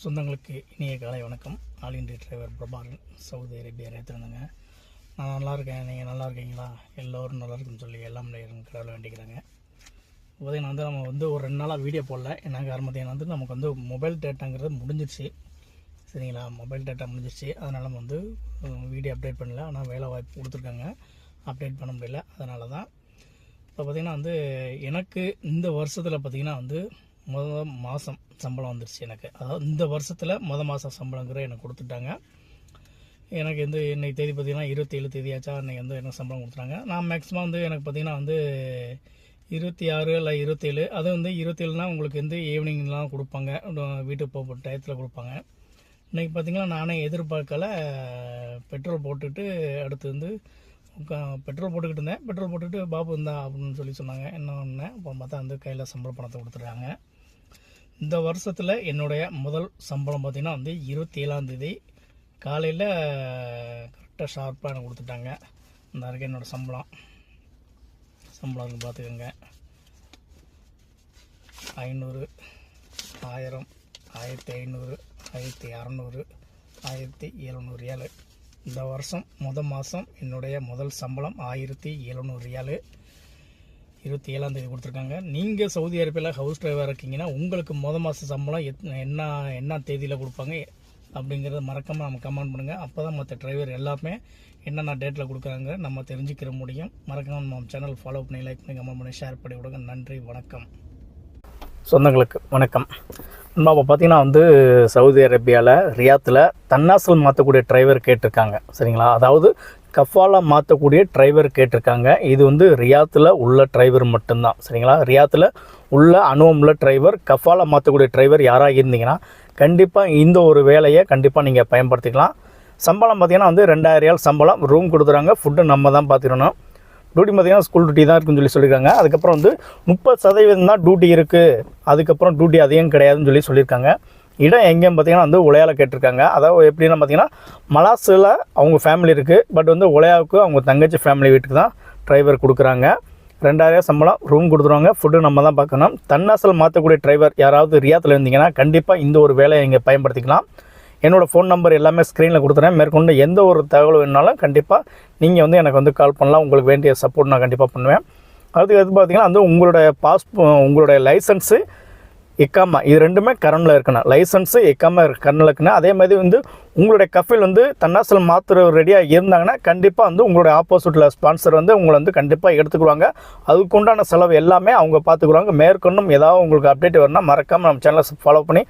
சொந்தங்களுக்கு இனிய காலை வணக்கம். All India driver Prabhakaran, Saudi Arabia ஏற்றுருந்தாங்க. நான் நல்லா இருக்கேன், நீங்கள் நல்லா இருக்கீங்களா? எல்லோரும் நல்லா இருக்குன்னு சொல்லி எல்லாம் கடவுளை வேண்டிக்கிறாங்க. பார்த்தீங்கன்னா நம்ம ஒரு 2 நாளாக வீடியோ போடல. என்ன காரணம் பார்த்தீங்கன்னா நமக்கு மொபைல் டேட்டாங்கிறது முடிஞ்சிருச்சு. சரிங்களா, மொபைல் டேட்டா முடிஞ்சிருச்சு. அதனால் நம்ம வீடியோ அப்டேட் பண்ணல. ஆனால் வேலை வாய்ப்பு கொடுத்துருக்காங்க, அப்டேட் பண்ண முடியல. அதனால தான் இப்போ பார்த்திங்கன்னா எனக்கு இந்த வருஷத்தில் பார்த்திங்கன்னா முதல் மாதம் சம்பளம் வந்துருச்சு எனக்கு. அதாவது இந்த வருஷத்தில் மாதம் சம்பளங்கிற எனக்கு கொடுத்துட்டாங்க. எனக்கு இன்னைக்கு தேதி பார்த்திங்கன்னா 27 தேதியாச்சா, அன்றைக்கி எனக்கு சம்பளம் கொடுத்துட்டாங்க. நான் மேக்ஸிமம் எனக்கு பார்த்திங்கன்னா 26 இல்லை 27, அது 27னா உங்களுக்கு ஈவினிங்லாம் கொடுப்பாங்க, வீட்டுக்கு போக டயத்தில் கொடுப்பாங்க. இன்றைக்கி பார்த்திங்கன்னா நானே எதிர்பார்க்கல. பெட்ரோல் போட்டுட்டு அடுத்து பெட்ரோல் போட்டுக்கிட்டு இருந்தேன். பெட்ரோல் போட்டுட்டு பாபு இருந்தா அப்படின்னு சொல்லி சொன்னாங்க. என்ன ஒன்று அப்போ பார்த்தா கையில் சம்பள பணத்தை கொடுத்துருக்காங்க. இந்த வருஷத்தில் என்னுடைய முதல் சம்பளம் பார்த்திங்கன்னா 27ஆம் தேதி காலையில் கரெக்டாக ஷார்ப்பாக எனக்கு கொடுத்துட்டாங்க. இந்த வரைக்கும் என்னோடய சம்பளம் பார்த்துக்கோங்க. 500, 1000, 1500, 1600, 1700 ரியாலு. இந்த வருஷம் மாதம் என்னுடைய முதல் சம்பளம் 1700 ரியாலு 27ஆம் தேதி கொடுத்துருக்காங்க. நீங்கள் சவுதி அரேபியாவில் ஹவுஸ் டிரைவர் இருக்கீங்கன்னா உங்களுக்கு மாதம் சம்பளம் என்ன தேதியில் கொடுப்பாங்க அப்படிங்கிறத மறக்காமல் நம்ம கமெண்ட் பண்ணுங்கள். அப்போ தான் மற்ற டிரைவர் எல்லாமே என்னென்ன டேட்டில் கொடுக்குறாங்க நம்ம தெரிஞ்சுக்கிற முடியும். மறக்காமல் நம்ம சேனல் ஃபாலோ பண்ணி, லைக் பண்ணி, கமெண்ட் பண்ணி, ஷேர் பண்ணி விடுங்க. நன்றி, வணக்கம். சொந்தங்களுக்கு வணக்கம். நம்ம பார்த்திங்கன்னா சவுதி அரேபியாவில் ரியாத்தில் தன்னாசல் மாற்றக்கூடிய டிரைவர் கேட்டிருக்காங்க. சரிங்களா, அதாவது கஃபாலா மாற்றக்கூடிய டிரைவர் கேட்டிருக்காங்க. இது ரியாத்தில் உள்ள டிரைவர் மட்டும்தான். சரிங்களா, ரியாத்தில் உள்ள அனுபவம் உள்ள டிரைவர், கஃபாலா மாற்றக்கூடிய டிரைவர் யாராக இருந்தீங்கன்னா கண்டிப்பாக இந்த ஒரு வேலையை கண்டிப்பாக நீங்கள் பயன்படுத்திக்கலாம். சம்பளம் பார்த்திங்கன்னா 2000 ரியால் சம்பளம், ரூம் கொடுத்துறாங்க, ஃபுட்டு நம்ம தான் பார்த்துக்கணும். டியூட்டி பார்த்திங்கன்னா ஸ்கூல் டியூட்டி தான் இருக்குன்னு சொல்லியிருக்காங்க. அதுக்கப்புறம் 30% தான் டியூட்டி இருக்குது, அதுக்கப்புறம் டியூட்டி அதிகம் கிடையாதுன்னு சொல்லியிருக்காங்க. இடம் எங்கேயும் பார்த்திங்கன்னா உலையால் கேட்டிருக்காங்க. அதாவது எப்படின்னா பார்த்திங்கன்னா மலாசில் அவங்க ஃபேமிலி இருக்குது, பட் உலையாவுக்கு அவங்க தங்கச்சி ஃபேமிலி வீட்டுக்கு தான் டிரைவர் கொடுக்குறாங்க. 2000 சம்பளம், ரூம் கொடுத்துருவாங்க, ஃபுட்டு நம்ம தான் பார்க்கணும். தன்னாசல் மாற்றக்கூடிய டிரைவர் யாராவது ரியாத்தில் இருந்தீங்கன்னா கண்டிப்பாக இந்த ஒரு வேலையை நீங்கள் பயன்படுத்திக்கலாம். என்னோடய ஃபோன் நம்பர் எல்லாமே ஸ்க்ரீனில் கொடுத்துறேன். மேற்கொண்டு எந்த ஒரு தகவல் வேணுனாலும் கண்டிப்பாக நீங்கள் எனக்கு கால் பண்ணலாம். உங்களுக்கு வேண்டிய சப்போர்ட் நான் கண்டிப்பாக பண்ணுவேன். அதுக்கு பார்த்திங்கன்னா உங்களுடைய உங்களுடைய லைசன்ஸு, இக்காமா, இது ரெண்டுமே கரண்டில் இருக்கணும். லைசன்ஸு, இக்காமா கரண்டில் இருக்கணும். அதே மாதிரி உங்களுடைய கஃபில் தன்னாசல் மாத்திர ரெடியாக இருந்தாங்கன்னா கண்டிப்பாக உங்களுடைய ஆப்போசிட்டில் ஸ்பான்சர் உங்களை கண்டிப்பாக எடுத்துக்குவாங்க. அதுக்குண்டான செலவு எல்லாமே அவங்க பார்த்துக்குவாங்க. மேற்கொண்டும் ஏதாவது உங்களுக்கு அப்டேட் வரணும்னா மறக்காமல் நம்ம சேனலை ஃபாலோ பண்ணி